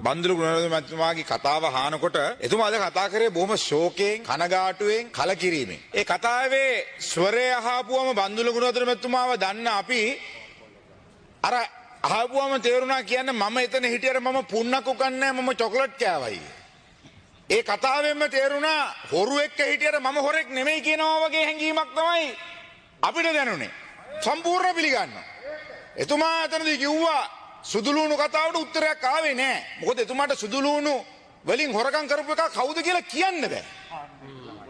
බන්දුරු ගුණවර්ධනතුමාගේ කතාව අහනකොට එතුමා අද කතා කරේ බොහොම ශෝකයෙන් කනගාටුවෙන් කලකිරීමෙන්. ඒ කතාවේ ස්වරය අහපුවම බන්දුරු ගුණවර්ධනතුමාව දන්න අපි අර අහපුවම තේරුණා කියන්නේ මම එතන හිටියට මම පුන්නක් උකන්නේ මම චොකලට් කෑවයි. ඒ කතාවෙන්ම තේරුණා හොරු එක්ක හිටියට මම හොරෙක් නෙමෙයි කියනවා වගේ හැඟීමක් තමයි අපිට දැනුනේ. සම්පූර්ණ පිළිගන්නවා. එතුමා එතනදී කිව්වා සුදුලුණු කතාවට උත්තරයක් ආවේ නෑ. මොකද එතුමාට සුදුලුණු වලින් හොරකම් කරපු එක කවුද කියලා කියන්න බෑ.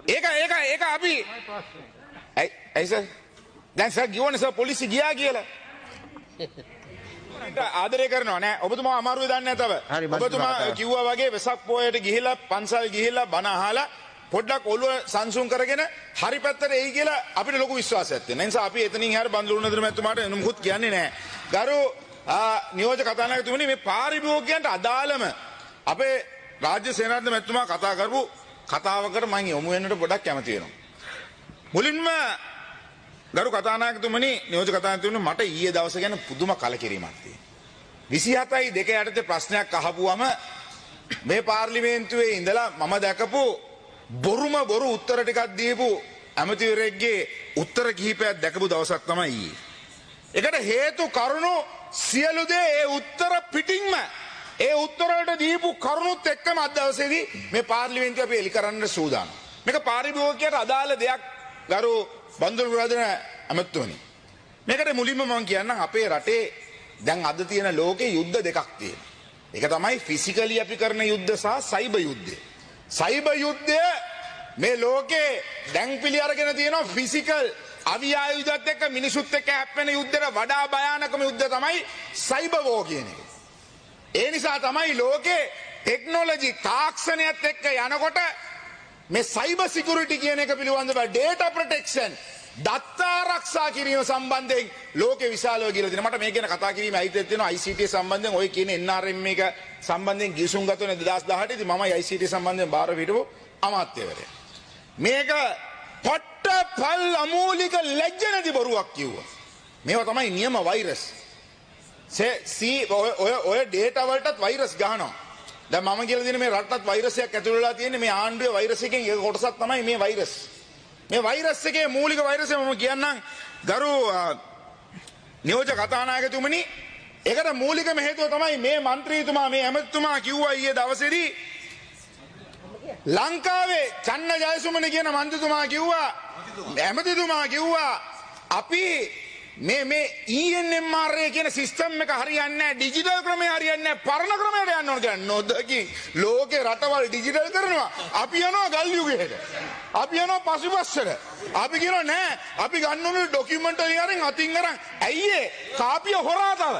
ඒක අපි ඇයි සර් දැන් සර් ගියෝනේ සර් පොලිසිය ගියා කියලා. ආදරය කරනවා නෑ. ඔබතුමා අමාරුවේ දන්නේ නැතව. ඔබතුමා කිව්වා වගේ වෙසක් පොයට ගිහිලා පන්සල් ගිහිලා බණ අහලා පොඩ්ඩක් ඔළුව සංසුන් කරගෙන හරි පැත්තට එයි කියලා අපිට ලොකු විශ්වාසයක් තියෙනවා. ඒ නිසා අපි එතනින් එහාට බන්දුරු ගුණවර්ධනතුමාට මොකුත් කියන්නේ නෑ. ගරු නියෝජ්‍ය කතානායකතුමනි මේ පාරිභෝගිකයන්ට අදාළම අපේ රාජ්‍ය සේනාධිපති මැතිතුමා කතා කරපු කතාවකට මම යොමු වෙන්නට පොඩක් කැමති වෙනවා. මුලින්ම ගරු කතානායකතුමනි නියෝජ්‍ය කතානායකතුමනි මට ඊයේ දවසේ ගැන පුදුම කලකිරීමක් තියෙනවා. 27 යටතේ ප්‍රශ්නයක් අහපුවම මේ පාර්ලිමේන්තුවේ ඉඳලා මම දැකපු බොරු උත්තර ටිකක් දීපු ඇමතිවරයෙක්ගේ උත්තර කිහිපයක් දැකපු දවසක් තමයි ඊයේ. ඒකට හේතු කරුණු සියලු දේ ඒ උත්තර පිටින්ම ඒ උත්තර වලට දීපු කරුණුත් එක්කම අද දවසේදී මේ පාර්ලිමේන්තුව අපි එලි කරන්න සූදානම්. මේක පාරිභෝගිකයට අදාළ දෙයක් ගරු බන්දුරු ගුණවර්ධන ඇමතුමනි. මේකට මුලින්ම මම කියන්නම් අපේ රටේ දැන් අද තියෙන ලෝකේ යුද්ධ දෙකක් තියෙනවා. ඒක තමයි ෆිසිකලි අපි කරන යුද්ධ සහ සයිබර් යුද්ධය. සයිබර් යුද්ධය මේ ලෝකේ දැන් පිළි අරගෙන තියෙනවා ෆිසිකල් අවි ආයුධත් එක්ක මිනිසුත් එක්ක හැප්පෙන යුද්ධයට වඩා භයානකම යුද්ධ තමයි සයිබර් වෝ කියන එක. ඒ නිසා තමයි ලෝකේ ටෙක්නොලොජි තාක්ෂණයත් එක්ක යනකොට මේ සයිබර් සිකියුරිටි කියන එක පිළිබඳව ඩේටා ප්‍රොටෙක්ෂන් දත්ත ආරක්ෂා කිරීම සම්බන්ධයෙන් ලෝකේ විශාලව කියලා තියෙනවා. මට මේ ගැන කතා කිරීමේ අයිතියක් තියෙනවා ICT සම්බන්ධයෙන් ඔය කියන NRM එක සම්බන්ධයෙන් ගිවිසුම් ගත වෙන 2018 දී මමයි ICT සම්බන්ධයෙන් බාර හිටපු අමාත්‍යවරයා. මේක පල් අමූලික ලැජ්ජ නැති බොරුවක් කිව්වා. මේවා තමයි නියම වෛරස්. ඔය ඩේටා වලටත් වෛරස් ගහනවා. දැන් මම කියලා දෙන මේ රටටත් වෛරසයක් ඇතුළු වෙලා තියෙන්නේ මේ ආණ්ඩුවේ වෛරස් එකෙන් එක කොටසක් තමයි මේ වෛරස්. මේ වෛරස් එකේ මූලික වෛරසය මම කියන්නම් ගරු නියෝජ්‍ය කතානායකතුමනි. ඒකට මූලිකම හේතුව තමයි මේ മന്ത്രിතුමා මේ ඇමතිතුමා කිව්වා ඊයේ දවසේදී ලංකාවේ චන්න ජයසුමන කියන මන්ත්‍රීතුමා කිව්වා ඇමතිතුමා කිව්වා අපි මේ ENMR කියන සිස්ටම් එක හරියන්නේ නැහැ ඩිජිටල් ක්‍රමය හරියන්නේ නැහැ පරණ ක්‍රමයට යන්න ඕන කියලා නොදකින් ලෝකේ රටවල් ඩිජිටල් කරනවා අපි යනවා ගල් යුගයට අපි යනවා පසුපස්සට අපි කියනවා නෑ අපි ගන්න ඕනේ ඩොකියුමන්ට් වලින් අරින් අතින් අරන් ඇයි ඒ කාපිය හොරා තව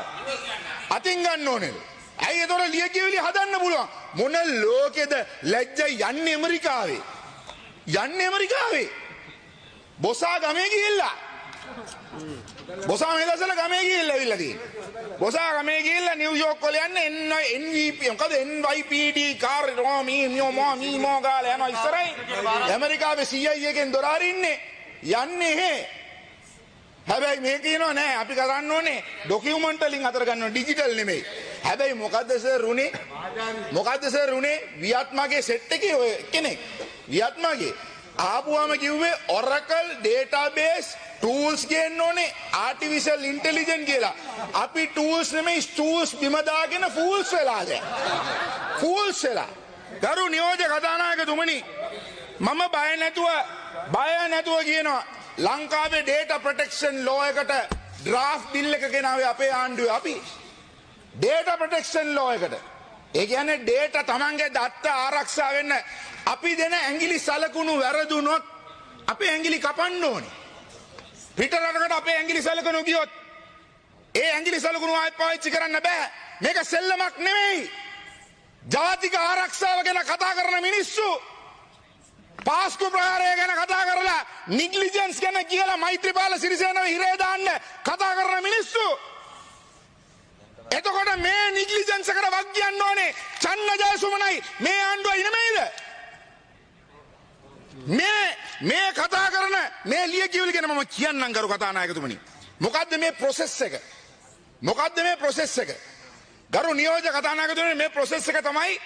අතින් ගන්න ඕනේ ඇයි ඒතොර ලියකියවිලි හදන්න පුළුවන් මොන ලෝකෙද ලැජ්ජයි යන්නේ ඇමරිකාවේ බොසා ගමේ ගිහිල්ලා බොසා මේ දවස්වල ගමේ ගිහිල්ලා ඇවිල්ලා තියෙනවා බොසා ගමේ ගිහිල්ලා නිව්යෝක් වල යන්නේ NVP මොකද NYPD කාර් මී ගාලා යනවා ඉස්සරහින් ඇමරිකාවේ CIA එකෙන් දොර අරින්නේ යන්නේ හැබැයි මේ කියනවා නෑ අපි කරන්න ඕනේ ඩොකියුමන්ට් වලින් අතර ගන්න ඕනේ ඩිජිටල් නෙමෙයි හැබැයි මොකද්ද සර් උනේ වියට්නාගේ සෙට් එකේ ඔය කෙනෙක් වියට්නාගේ ආපුවාම කිව්වේ Oracle database tools ගේන්න ඕනේ artificial intelligence කියලා අපි tools නෙමෙයි stools බිම දාගෙන fools වෙලා ගරු නියෝජ්‍ය කතානායකතුමනි මම බය නැතුව කියනවා ලංකාවේ data protection law එකට draft bill එක ගෙනාවේ අපේ ආණ්ඩුවේ අපි data protection law එකට ඒ කියන්නේ data තමන්ගේ දත්ත ආරක්ෂා වෙන්න අපි දෙන ඇඟිලි සලකුණු වැරදුනොත් අපේ ඇඟිලි කපන්න ඕනේ පිට රටකට අපේ ඇඟිලි සලකුණු ගියොත් ඒ ඇඟිලි සලකුණු ආයෙ පාවිච්චි කරන්න බෑ මේක සෙල්ලමක් නෙමෙයි ජාතික ආරක්ෂාව ගැන කතා කරන මිනිස්සු පාස්කු ප්‍රහාරය ගැන කතා කරලා නිග්ලිජන්ස් ගැන කියලා මෛත්‍රීපාල සිරිසේනව හිරේ දාන්න කතා කරන මිනිස්සු එතකොට මේ නිග්ලිජන්ස් එකට වක් කියන්න ඕනේ චන්න ජයසුමනයි මේ ආණ්ඩුවයි නෙමෙයිද මේ කතා කරන මේ ලිය කියවල ගැන මම කියන්නම් කරු කතානායකතුමනි. මොකද්ද මේ ප්‍රොසෙස් එක? මොකද්ද මේ ප්‍රොසෙස් එක? ගරු නියෝජ්‍ය කතානායකතුමනි මේ ප්‍රොසෙස් එක තමයි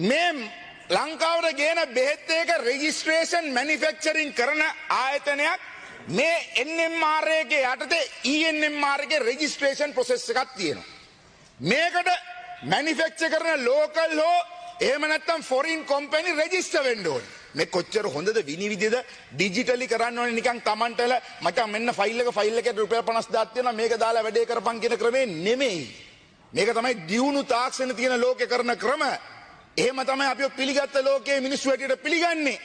මේ ලංකාවට ගේන බෙහෙත් එක රෙජිස්ට්‍රේෂන් මැනුෆැක්චරින් කරන ආයතනයක් මේ NMR එකේ යටතේ ENMR එකේ රෙජිස්ට්‍රේෂන් ප්‍රොසෙස් එකක් තියෙනවා. මේකට මැනුෆැක්චර් කරන ලෝකල් හෝ එහෙම නැත්නම් ෆොරින් කම්පැනි රෙජිස්ටර් වෙන්න ඕනේ. මේ කොච්චර හොඳද විනිවිදද ඩිජිටලි කරන්න ඕනේ නිකන් Tamanටල මචං මෙන්න ෆයිල් එකට රුපියල් 50000ක් තියෙනවා මේක දාලා වැඩේ කරපන් කියන ක්‍රමේ නෙමෙයි. මේක තමයි දියුණු තාක්ෂණ තියෙන ලෝකේ කරන ක්‍රම. එහෙම තමයි අපි පිළිගත්ත ලෝකයේ මිනිස්සු හැටියට පිළිගන්නේ.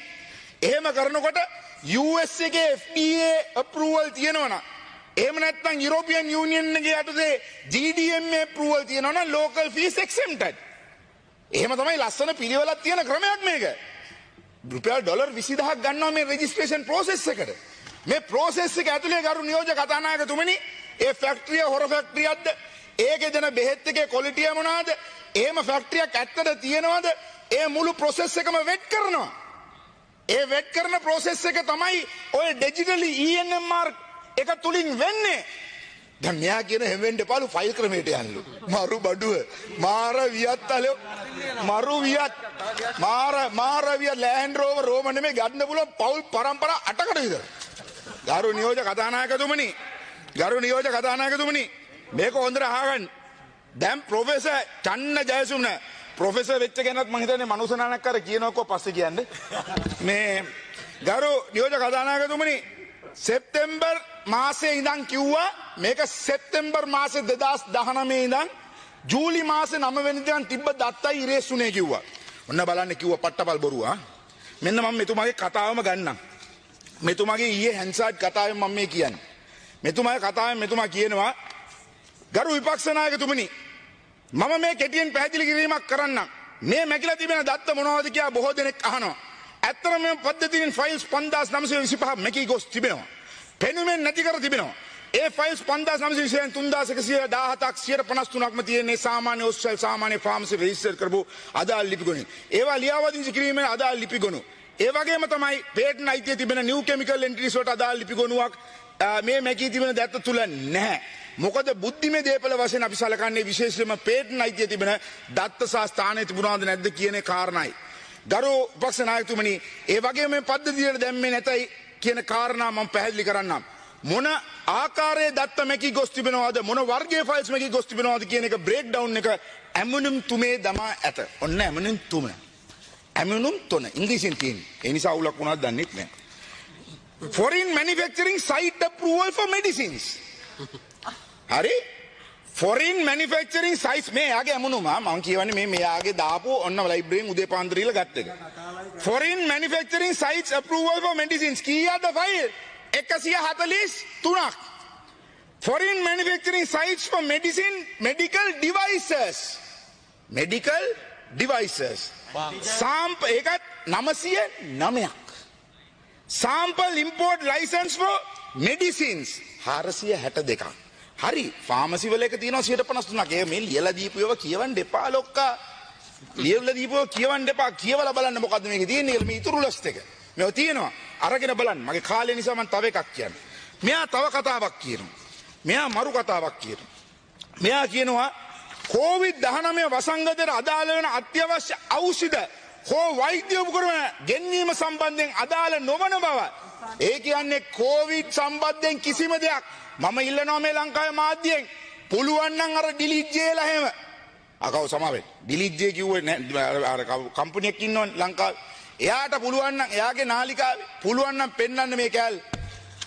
එහෙම කරනකොට US එකේ FDA approval තියෙනවනම් එහෙම නැත්නම් යුරෝපියන් යූනියන් එකේ යටතේ GDMA approval තියෙනවනම් local fees exempted. එහෙම තමයි ලස්සන පිළිවෙලක් තියෙන ක්‍රමයක් මේක. රුපියල් ඩොලර් 20000ක් ගන්නවා මේ රෙජිස්ට්‍රේෂන් ප්‍රොසෙස් එකට. මේ ප්‍රොසෙස් එක ඇතුලේ ගරු නියෝජ්‍ය කතානායකතුමනි ඒ ෆැක්ටරිය හොර ෆැක්ටරියක්ද? ඒකේ දෙන බෙහෙත් එකේ ක්වොලිටිය මොනවාද? එහෙම ෆැක්ටරියක් ඇත්තට තියෙනවද? ඒ මුළු ප්‍රොසෙස් එකම වෙට් කරනවා. ඒ වෙට් කරන ප්‍රොසෙස් එක තමයි ඔය ඩිජිටලි ENMR එක තුලින් වෙන්නේ. දැන් මෙයා කියන හැම වෙන්න එපාලු ෆයිල් ක්‍රමයට යන්නලු. මරු බඩුව. මාර වියත් අලෝ. මරු වියත්. මාර වියත් ලෑන්ඩ් රෝවර් රෝම නෙමෙයි ගන්න පුළුවන් පවුල් පරම්පරා 8කට විතර. ගරු නියෝජ්‍ය කතානායකතුමනි. ගරු නියෝජ්‍ය කතානායකතුමනි. මේක හොඳට අහගන්න. දැන් ප්‍රොෆෙසර් චන්න ජයසුමන ප්‍රොෆෙසර් වෙච්ච කෙනත් මම හිතන්නේ මනුසනානක් කර කියනකො පස්සේ කියන්නේ. මේ ගරු නියෝජ්‍ය කතානායකතුමනි සෙප්තැම්බර් මාසේ ඉඳන් කිව්වා මේක සෙප්තැම්බර් මාසේ 2019 ඉඳන් ජූලි මාසේ 9 වෙනිදාන් තිබ්බ දත්තයි ඉරේසුනේ කිව්වා. ඔන්න බලන්න කිව්වා පට්ටපල් බොරුව ආ. මෙන්න මම මෙතුමාගේ කතාවම ගන්නම්. මෙතුමාගේ ඊයේ හැන්සාඩ් කතාවෙන් මම මේ කියන්නේ. මෙතුමාගේ කතාවෙන් මෙතුමා කියනවා ගරු විපක්ෂ නායකතුමනි මම මේ කෙටියෙන් පැහැදිලි කිරීමක් කරන්නම්. මේ මැකිලා තිබෙන දත්ත මොනවද කියලා බොහෝ දෙනෙක් අහනවා. ඇත්තටම මේ පද්ධතියෙන් ෆයිල්ස් 5925 මැකී ගොස් තිබෙනවා. පෙනුමෙන් නැති කර තිබෙනවා. ඒ ෆයිල්ස් 5920 3117ක් 153ක්ම තියෙන්නේ සාමාන්‍ය ඔස්සල් සාමාන්‍ය ෆාමසි රෙජිස්ටර් කරපු අදාළ ලිපිගොනු. ඒවා ලියාවදිංචි කිරීමේ අදාළ ලිපිගොනු. ඒ වගේම තමයි පේටන්ට් අයිතිය තිබෙන නිව් කෙමිකල් එන්ටිටිස් වලට අදාළ ලිපිගොනුවක් මේ මැකී තිබෙන දත්ත තුල නැහැ. මොකද බුද්ධිමය දේපල වශයෙන් අපි සලකන්නේ විශේෂයෙන්ම පේටන්ට් අයිතිය තිබෙන දත්ත සහ ස්ථානයේ තිබුණාද නැද්ද කියන කාරණායි. ගරු විපක්ෂ නායකතුමනි ඒ වගේම මේ පද්ධතියට දැම්මේ නැතයි කියන කාරණා මම පැහැදිලි කරන්නම්. මොන ආකාරයේ දත්ත මැකී ගොස් තිබෙනවද මොන වර්ගයේ ෆයිල්ස් මැකී ගොස් තිබෙනවද කියන එක බ්‍රේක් ඩවුන් එක ඇමුනුම් තුමේ දමා ඇත. ඔන්න ඇමුනුම් තුම. ඇමුනුම් තුන ඉංග්‍රීසියෙන් තියෙන්නේ. ඒ නිසා අවුලක් වුණාද දන්නේ නැහැ. Foreign manufacturing site approval for medicines. හරි? Foreign manufacturing sites මේ යාගේ ඇමුනුම මම කියවන්නේ මේ යාගේ දාපු ඔන්න ලයිබ්‍රරියෙන් උදේ පාන්දර ඉල ගත්ත එක. Foreign manufacturing sites approval for medicines කීයද file? 143ක්. Foreign manufacturing sites for medicine medical devices. Medical devices. ඒකත් 909ක්. Sample import license for medicines 462ක්. හරි ෆාමසි වල එක තියෙනවා 153ක්. ඒ මේ ලියලා දීපු ඒවා කියවන්න එපා ලොක්කා. ලියලා දීපු ඒවා කියවන්න එපා. කියවලා බලන්න මොකද්ද මේකේ තියෙන්නේ කියලා මේ ඉතුරු ලොස්ට් එක. මේවා තියෙනවා. අරගෙන බලන්න. මගේ කාලේ නිසා මම තව එකක් කියන්නම්. මෙයා තව කතාවක් කියනවා. මෙයා මරු කතාවක් කියනවා. මෙයා කියනවා COVID-19 වසංගතයට අදාළ වෙන අත්‍යවශ්‍ය ඖෂධ හෝ වෛද්‍ය උපකරණ ගෙන්වීම සම්බන්ධයෙන් අදාළ නොවන බව. ඒ කියන්නේ COVID සම්බන්ධයෙන් කිසිම දෙයක් මම ඉල්ලනවා මේ ලංකාවේ මාධ්‍යයෙන් පුළුවන් නම් අර ඩිලීට් ජේලා හැම අකව සමාවෙන්න ඩිලීට් ජේ කිව්වේ අර කම්පැනි එකක් ඉන්නවනේ ලංකාවේ එයාට පුළුවන් නම් එයාගේ නාලිකාවේ පුළුවන් නම් පෙන්වන්න මේ කෑල්ල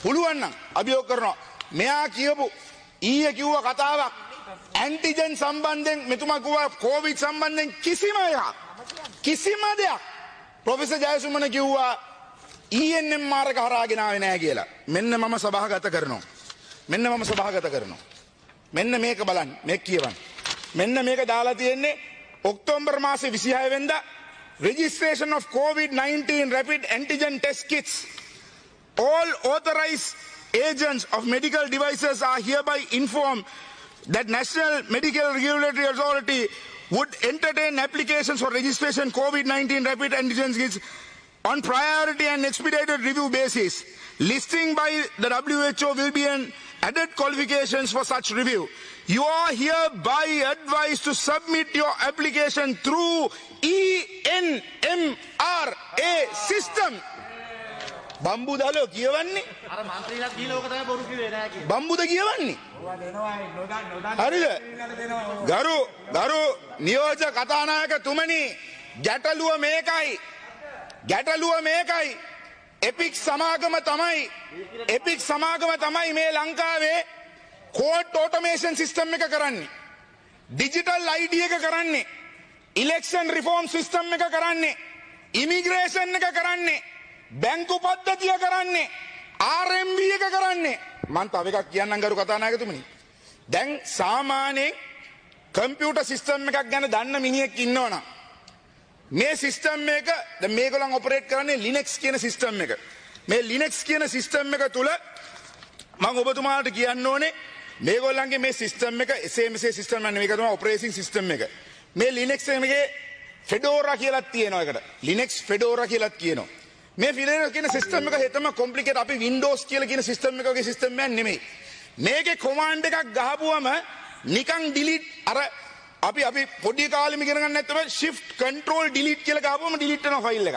පුළුවන් නම් අභියෝග කරනවා මෙයා කියපු ඊයේ කිව්ව කතාවක් ඇන්ටිජන් සම්බන්ධයෙන් මෙතුමා කිව්වා කොවිඩ් සම්බන්ධයෙන් කිසිම දෙයක් ප්‍රොෆෙසර් ජයසුමන කිව්වා ENMR එක හරහාගෙන ආවේ නැහැ කියලා මෙන්න මම සභාගත කරනවා මෙන්න මේක බලන්න මේක කියවන්න මෙන්න මේක දාලා තියෙන්නේ ඔක්තෝබර් මාසේ 26 වෙනිදා registration of COVID-19 rapid antigen test kits all authorized agents of medical devices are hereby informed that National Medical Regulatory Authority would entertain applications for registration COVID-19 rapid antigen kits on priority and expedited review basis. Listing by the WHO will be an added qualifications for such review. You are hereby advised to submit your application through ENMRA system. බම්බු දාලෝ කියවන්නේ අර මන්ත්‍රීලාත් ගිහලා ඕක තමයි බොරු කිව්වේ නෑ කියලා. බම්බුද කියවන්නේ? හරිද? ගරු නියෝජ්‍ය කතානායකතුමනි ගැටලුව මේකයි. එපික් සමාගම තමයි මේ ලංකාවේ කෝඩ් ඔටෝමේෂන් සිස්ටම් එක කරන්නේ. ඩිජිටල් ID එක කරන්නේ. ඉලෙක්ෂන් රිෆෝම් සිස්ටම් එක කරන්නේ. ඉමිග්‍රේෂන් එක කරන්නේ. බැංකු පද්ධතිය කරන්නේ. RMB එක කරන්නේ. මම තව එකක් කියන්නම් ගරු කතානායකතුමනි. දැන් සාමාන්‍යයෙන් කම්පියුටර් සිස්ටම් එකක් ගැන දන්න මිනිහෙක් ඉන්නවනම් මේ සිස්ටම් එක දැන් මේගොල්ලන් ඔපරේට් කරන්නේ Linux කියන සිස්ටම් එක. මේ Linux කියන සිස්ටම් එක තුල මම ඔබතුමාට කියන්න ඕනේ මේගොල්ලන්ගේ මේ සිස්ටම් එක එසේ සිස්ටම් එක නෙවෙයි ඒක තමයි ඔපරේටින් සිස්ටම් එක. මේ Linux එකේ Fedora කියලා තියෙනවා එකට. Linux Fedora කියලා කියනවා. මේ Fedora කියන සිස්ටම් එක හෙතම කොම්ප්ලිකේට් අපි Windows කියලා කියන සිස්ටම් එක වගේ සිස්ටම් එකක් නෙමෙයි. මේකේ කොමාන්ඩ් එකක් ගහපුවම නිකන් delete අර අපි පොඩි කාලෙම ඉගෙන ගන්න නැත්නම් shift control delete කියලා ගහපුවම delete වෙනවා ෆයිල් එක.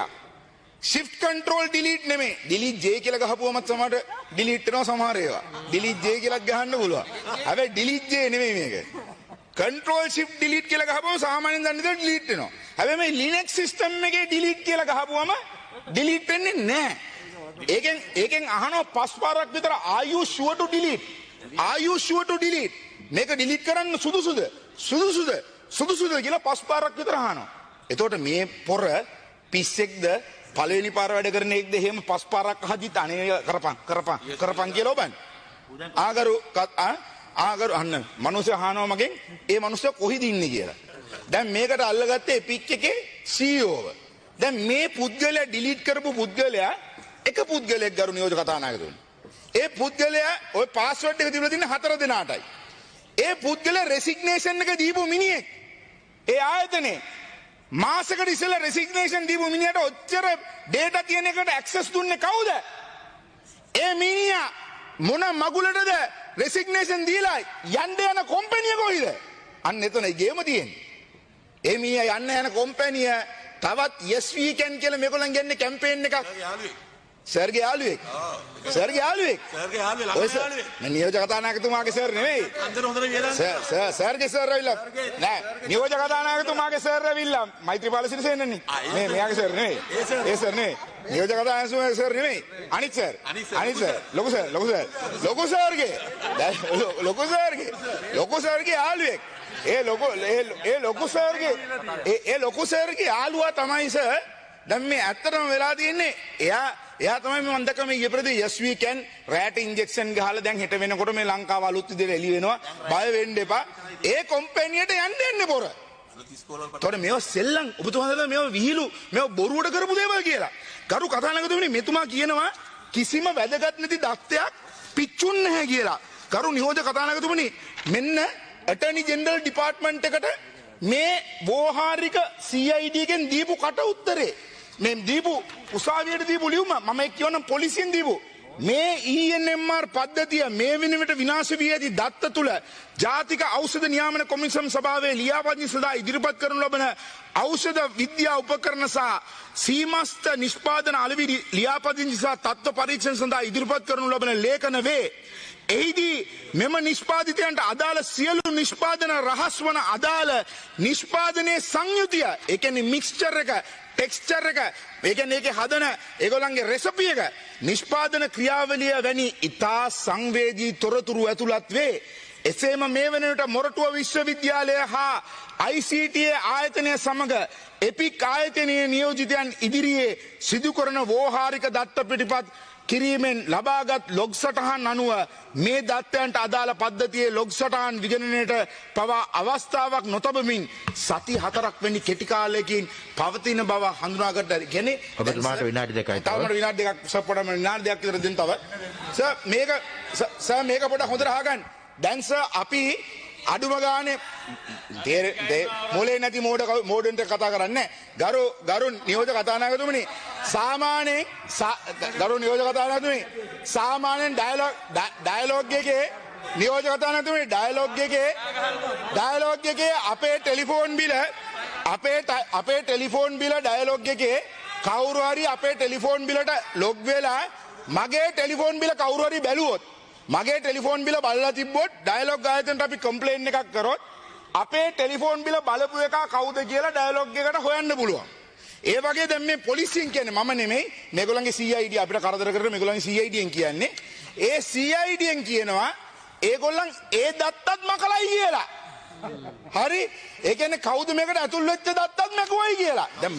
shift control delete නෙමෙයි. delete J කියලා ගහපුවම සමහරට delete වෙනවා සමහර ඒවා. delete J කියලාත් ගහන්න පුළුවන්. හැබැයි delete J නෙමෙයි මේක. control shift delete කියලා ගහපුවම සාමාන්‍යයෙන් දන්න දේ delete වෙනවා. හැබැයි මේ Linux system එකේ delete කියලා ගහපුවම delete වෙන්නේ නැහැ. ඒකෙන් අහනවා පස් පාරක් විතර are you sure to delete? Are you sure to delete? මේක delete කරන්න සුදුසුද කියලා පස් පාරක් විතර අහනවා. එතකොට මේ පොර පිස්සෙක්ද පළවෙනි පාර වැඩ කරන එකද එහෙම පස් පාරක් අහදිත් අනේ කරපන් කියලා ඔබන්නේ. ආගරු අන්න මිනිස්සු අහනවා මගෙන් ඒ මිනිස්සු කොහිද ඉන්නේ කියලා. දැන් මේකට අල්ලගත්තේ එපික් එකේ CEO-ව. දැන් මේ පුද්ගලයා ඩිලීට් කරපු පුද්ගලයා එක පුද්ගලයෙක් ගරු නියෝජ්‍ය කතානායකතුමනි. ඒ පුද්ගලයා ওই පාස්වර්ඩ් එක දීලා තින්නේ 4 දෙනාටයි. ඒ පුද්ගලයා රෙසිග්නේෂන් එක දීපු මිනිහෙක්. ඒ ආයතනේ මාසෙකට ඉස්සෙල්ලා රෙසිග්නේෂන් දීපු මිනිහට ඔච්චර ඩේටා තියෙන එකට ඇක්සස් දුන්නේ කවුද? ඒ මිනිහා මොන මගුලටද රෙසිග්නේෂන් දීලා යන්න යන කම්පැනි කොයිද? අන්න එතනයි ගේම තියෙන්නේ. ඒ මිනිහා යන්න යන කම්පැනි තවත් yes we can කියලා මේගොල්ලන් ගන්නේ කැම්පේන් එකක්. සර්ගේ යාළුවෙක්. මම නියෝජ්‍ය කතානායකතුමාගේ සර් නෙවෙයි. අන්තර හොඳට වියලා. සර්ගේ සර් ඇවිල්ලා. නෑ නියෝජ්‍ය කතානායකතුමාගේ සර් ඇවිල්ලා. මෛත්‍රීපාල සිරිසේනනේ. මේ මෙයාගේ සර් නෙවෙයි. ඒ සර් නෙවෙයි. නියෝජ්‍ය කතානායකතුමාගේ සර් නෙවෙයි. අනිත් සර්. ලොකු සර්ගේ යාළුවෙක්. ඒ ලොකු සර්ගේ යාළුවා තමයි සර්. දැන් මේ ඇත්තටම වෙලා තියෙන්නේ එයා තමයි මම දැක්කම ඊයේ ප්‍රදී yes we can රැට ඉන්ජෙක්ෂන් ගහලා දැන් හෙට වෙනකොට මේ ලංකාව අලුත් විදිහට එළි වෙනවා බය වෙන්න එපා ඒ කම්පැනියට යන්න එන්නේ පොර. ඒතකොට මේව සෙල්ලම් ඔබතුමාලා මේව විහිළු මේව බොරුවට කරපු දේවල් කියලා. ගරු කතානායකතුමනි මෙතුමා කියනවා කිසිම වැදගත් නැති දත්තයක් පිච්චුන්නේ නැහැ කියලා. ගරු නියෝජ්‍ය කතානායකතුමනි මෙන්න ඇටර්නි ජෙනරල් ඩිපාර්ට්මන්ට් එකට මේ වෝහාරික CID එකෙන් දීපු කට උත්තරේ මේ දීපු උසාවියට දීපු ලියුම මම කියවනම් පොලිසියෙන් දීපු මේ ENMR පද්ධතිය මේ වෙනුවට විනාශ වී ඇති දත්ත තුල ජාතික ඖෂධ නියාමන කොමිසම් සභාවේ ලියාපදිංචි සඳහා ඉදිරිපත් කරනු ලබන ඖෂධ විද්‍යා උපකරණ සහ සීමස්ත නිෂ්පාදන අලෙවි ලියාපදිංචි සහ තත්ත්ව පරීක්ෂණ සඳහා ඉදිරිපත් කරනු ලබන ලේඛන වේ එහිදී මෙම නිෂ්පාදිතයන්ට අදාළ සියලු නිෂ්පාදන රහස් වන අදාළ නිෂ්පාදනයේ සංයුතිය ඒ කියන්නේ මික්ස්චර් එක ටෙක්ස්චර් එක ඒ කියන්නේ ඒකේ හදන ඒගොල්ලන්ගේ රෙසිපි එක නිෂ්පාදන ක්‍රියාවලිය වැනි ඉතා සංවේදී තොරතුරු ඇතුළත් වේ. එසේම මේ වෙනකොට මොරටුව විශ්වවිද්‍යාලය හා ICTA ආයතනය සමග එපික් ආයතනයේ නියෝජිතයන් ඉදිරියේ සිදු කරන වෝහාරික දත්ත පිටිපත් කිරීමෙන් ලබාගත් ලොග් සටහන් අනුව මේ දත්තයන්ට අදාළ පද්ධතියේ ලොග් සටහන් විගණනයට පවා අවස්ථාවක් නොතබමින් සති 4ක් වැනි කෙටි කාලයකින් පවතින බව හඳුනාගත හැකි. කියන්නේ ඔබතුමාට විනාඩි 2යි තව. විනාඩි 2ක් සප්පඩම විනාඩි 2ක් විතර දෙන්න තව. මේක පොඩ්ඩක් හොඳට අහගන්න. දැන් අපි අඩුම ගානේ මොලේ නැති මෝඩන්ට කතා කරන්නේ ගරු නියෝජක කතානායකතුමනි සාමාන්‍යයෙන් ගරු නියෝජක කතානායකතුමනි සාමාන්‍යයෙන් ඩයලොග් එකේ නියෝජක කතානායකතුමනි ඩයලොග් එකේ අපේ ටෙලිෆෝන් බිල ඩයලොග් එකේ කවුරු හරි අපේ ටෙලිෆෝන් බිලට ලොග් වෙලා මගේ ටෙලිෆෝන් බිල කවුරු හරි බැලුවොත් මගේ ටෙලිෆෝන් බිල බලලා තිබ්බොත් ඩයලොග් ආයතනට අපි කම්ප්ලේන් එකක් කරොත් අපේ ටෙලිෆෝන් බිල බලපු එක කවුද කියලා ඩයලොග් එකට හොයන්න පුළුවන්. ඒ වගේ දැන් මේ පොලිසියෙන් කියන්නේ මම නෙමෙයි මේගොල්ලන්ගේ CID අපිට කරදර කරන මේගොල්ලන්ගේ CIDෙන් කියන්නේ ඒ CIDෙන් කියනවා ඒගොල්ලන් ඒ දත්තත් මකලයි කියලා. හරි ඒ කියන්නේ කවුද මේකට ඇතුල් වෙච්ච දත්තත් මකුවයි කියලා. දැන්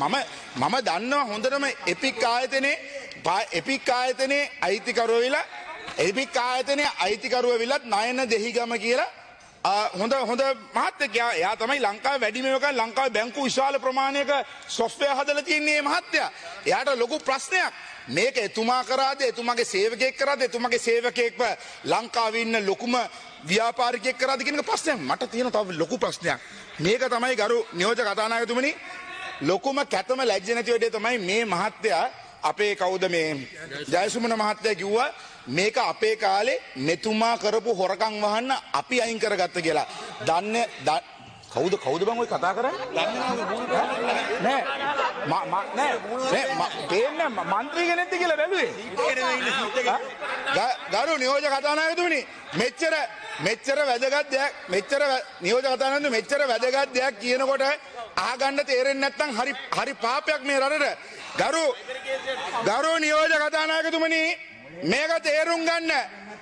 මම දන්නවා හොඳටම එපික් ආයතනයේ අයිතිකරුවෝ විලා එපික් ආයතනයේ අයිතිකරුවෝ විලත් නයන දෙහිගම කියලා හොඳ මහත්තයෙක්. එයා තමයි ලංකාවේ වැඩිම එක ලංකාවේ බැංකු විශාල ප්‍රමාණයක සොෆ්ට්වෙයාර් හදලා තියෙන්නේ මේ මහත්තයා. එයාට ලොකු ප්‍රශ්නයක්. මේක එතුමා කරාද එතුමාගේ සේවකයෙක් කරාද එතුමාගේ සේවකයෙක්ව ලංකාවේ ඉන්න ලොකුම ව්‍යාපාරිකයෙක් කරාද කියන එක ප්‍රශ්නයක්. මට තියෙන තව ලොකු ප්‍රශ්නයක්. මේක තමයි ගරු නියෝජක කතානායකතුමනි ලොකුම කැතම ලැජ්ජ නැති වැඩේ තමයි මේ මහත්තයා අපේ කවුද මේ ජයසුමන මහත්තයා කිව්වා මේක අපේ කාලේ මෙතුමා කරපු හොරකම් වහන්න අපි අයින් කරගත්ත කියලා. දන්නේ කවුද බං ඔය කතා කරන්නේ? නෑ දෙන්න മന്ത്രി කෙනෙක්ද කියලා බැලුවේ. ගරු නියෝජක කතානායකතුමනි මෙච්චර වැදගත් දෙයක් නියෝජක කතානායකතුමනි මෙච්චර වැදගත් දෙයක් කියනකොට අහගන්න තේරෙන්නේ නැත්නම් හරි පාපයක් මේ රටට. ගරු නියෝජක කතානායකතුමනි මේක තේරුම් ගන්න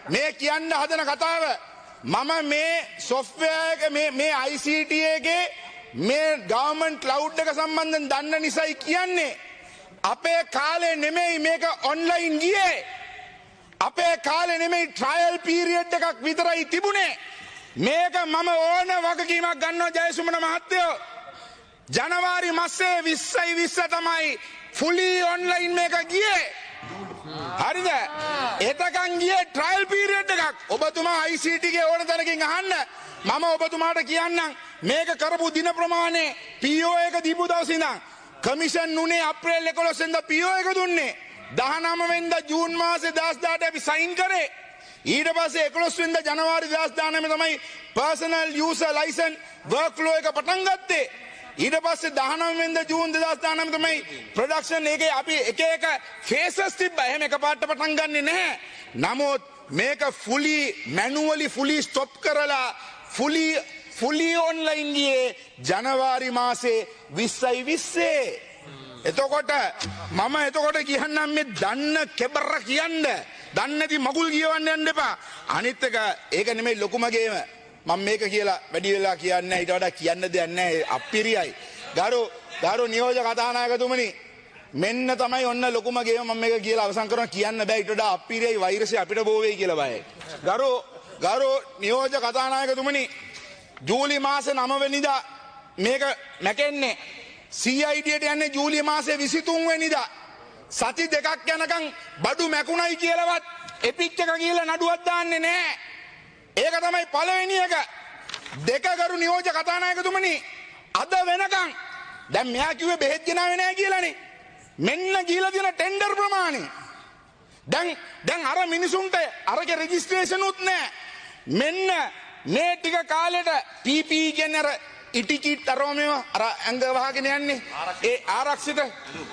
මේ කියන්න හදන කතාව මම මේ සොෆ්ට්වෙයාර් එක මේ ICT එකේ මේ ගවර්න්මන්ට් ක්ලවුඩ් එක සම්බන්ධයෙන් දන්න නිසායි කියන්නේ. අපේ කාලේ නෙමෙයි මේක ඔන්ලයින් ගියේ. අපේ කාලේ නෙමෙයි ට්‍රයල් පීරියඩ් එකක් විතරයි තිබුණේ. මේක මම ඕන වගකීමක් ගන්නවා ජයසුමන මහත්තයෝ. ජනවාරි මාසේ 20 තමයි ෆුලි ඔන්ලයින් මේක ගියේ. හරිද? එතකන් ගියේ ට්‍රයල් පීරියඩ් එකක්. ඔබතුමා ICT ගේ ඕන තැනකින් අහන්න. මම ඔබතුමාට කියන්නම් මේක කරපු දින ප්‍රමාණය PO එක දීපු දවසේ ඉඳන් කමිෂන් උනේ අප්‍රේල් 11 වෙනිදා PO එක දුන්නේ. 19 වෙනිදා ජූන් මාසේ 2018 අපි සයින් කරේ. ඊට පස්සේ 11 වෙනිදා ජනවාරි 2019 තමයි පර්සනල් යූසර් ලයිසන්ස් වර්ක්ෆ්ලෝ එක පටන් ගත්තේ. ඊට පස්සේ 19 වෙනිදා ජූන් 2019 තමයි ප්‍රොඩක්ෂන් එකේ අපි එක ෆේසස් තිබ්බා. එහෙම එකපාරට පටන් ගන්නෙ නැහැ. නමුත් මේක ෆුලි ස්ටොප් කරලා ෆුලි ඔන්ලයින් ගියේ ජනවාරි මාසේ 2020. එතකොට කියන්නම් මේ දන්න කෙබර කියන්න දන්නේ නැති මගුල් කියවන්න යන්න එපා. අනිත් එක ඒක නෙමෙයි ලොකුම ගේම. මම මේක කියලා වැඩි වෙලා කියන්නේ ඊට වඩා කියන්න දෙයක් නැහැ. අප්පිරියයි. ගරු නියෝජක කතානායකතුමනි මෙන්න තමයි ඔන්න ලොකුම ගේම. මම මේක කියලා අවසන් කරනවා කියන්න බෑ. ඊට වඩා අප්පිරියයි වෛරසය අපිට බෝ වෙයි කියලා බයයි. ගරු නියෝජක කතානායකතුමනි ජූලි මාසේ 9 වෙනිදා මේක නැකෙන්නේ. CIDට යන්නේ ජූලි මාසේ 23 වෙනිදා. සති දෙකක් යනකම් බඩු මැකුණයි කියලාවත් එපික් එක කියලා නඩුවක් දාන්නේ නැහැ. ඒක තමයි පළවෙනි එක. ගරු නියෝජක කතානායකතුමනි අද වෙනකම් දැන් මෙයා කිව්වේ බෙහෙත් ගෙනාවේ නැහැ කියලානේ. මෙන්න ගිහලා තියෙන ටෙන්ඩර් ප්‍රමාණය. දැන් අර මිනිසුන්ට අරගේ රෙජිස්ට්‍රේෂන් උත් නැහැ. මෙන්න මේ ටික කාලෙට PPE කියන්නේ අර ඉටි කිට් අරෝමේව අර ඇඟ වහගෙන යන්නේ ඒ ආරක්ෂිත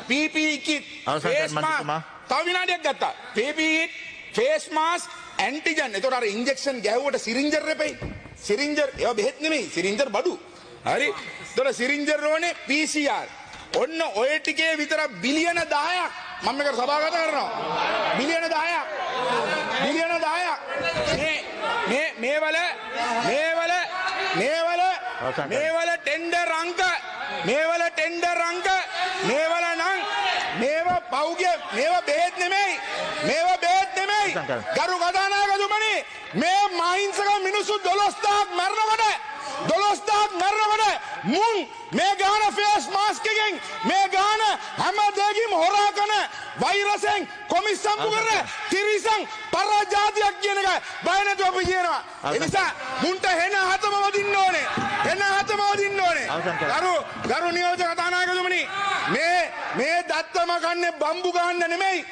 PPE කිට් ෆේස් මාස්ක් තව විනාඩියක් ගත්තා. PPE face mask antigen. එතකොට අර ඉන්ජෙක්ෂන් ගැහුවට සිරින්ජර් එපෙයි. සිරින්ජර් ඒවා බෙහෙත් නෙමෙයි. සිරින්ජර් බඩු. හරි. එතකොට සිරින්ජර් ඕනේ PCR. ඔන්න ඔය ටිකේ විතර බිලියන 10ක් මම මේකට සභාගත කරනවා. බිලියන 10ක්. මේවල ටෙන්ඩර් අංක මේවල නම් මේවා පෞගේ මේවා බෙහෙත් නෙමෙයි. ගරු කතානායකතුමනි මේ මහින්සක මිනිස්සු 12000ක් මරනකොට මුන් මේ ගාන ෆේස් මාස්ක් එකෙන් මේ ගාන හැම දෙයකින්ම හොරා කරන වෛරසෙන් කොමිසම්බු කරන තිරිසන් පරාජාතියක් කියන එක බය නැතුව අපි කියනවා. ඒ නිසා මුන්ට හෙන හතම වදින්න ඕනේ. හෙන කරන්නේ බම්බු ගහන්න නෙමෙයි.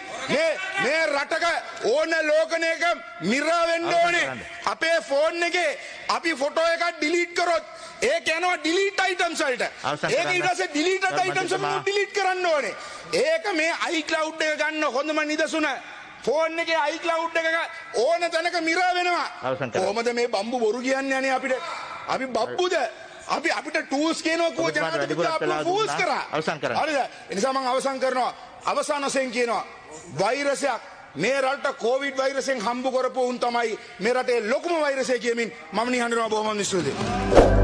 මේ රටක ඕන ලෝකනයක මිරා වෙන්න ඕනේ. අපේ ෆෝන් එකේ අපි ෆොටෝ එකක් ඩිලීට් කරොත් ඒක යනවා ඩිලීට් අයිටම්ස් වලට. ඒක ඊට පස්සේ ඩිලීටඩ් අයිටම්ස් වල ඩිලීට් කරන්න ඕනේ. ඒක මේ iCloud එක ගන්න හොඳම නිදසුන. ෆෝන් එකේ iCloud එක ඕන තැනක මිරා වෙනවා. කොහොමද මේ බම්බු බොරු කියන්නේ අනේ අපිට? අපි බබ්බුද? අපිට ටූල්ස් කියනවා කෝ ජනාධිපති අපිට ෆූල්ස් කරා. හරිද? ඒ නිසා මම අවසන් කරනවා. අවසාන වශයෙන් කියනවා වෛරසයක් මේ රටට කොවිඩ් වෛරසයෙන් හම්බ කරපු උන් තමයි මේ රටේ ලොකුම වෛරසය කියමින් මම නිහඬව බොහොම ස්තුතියි.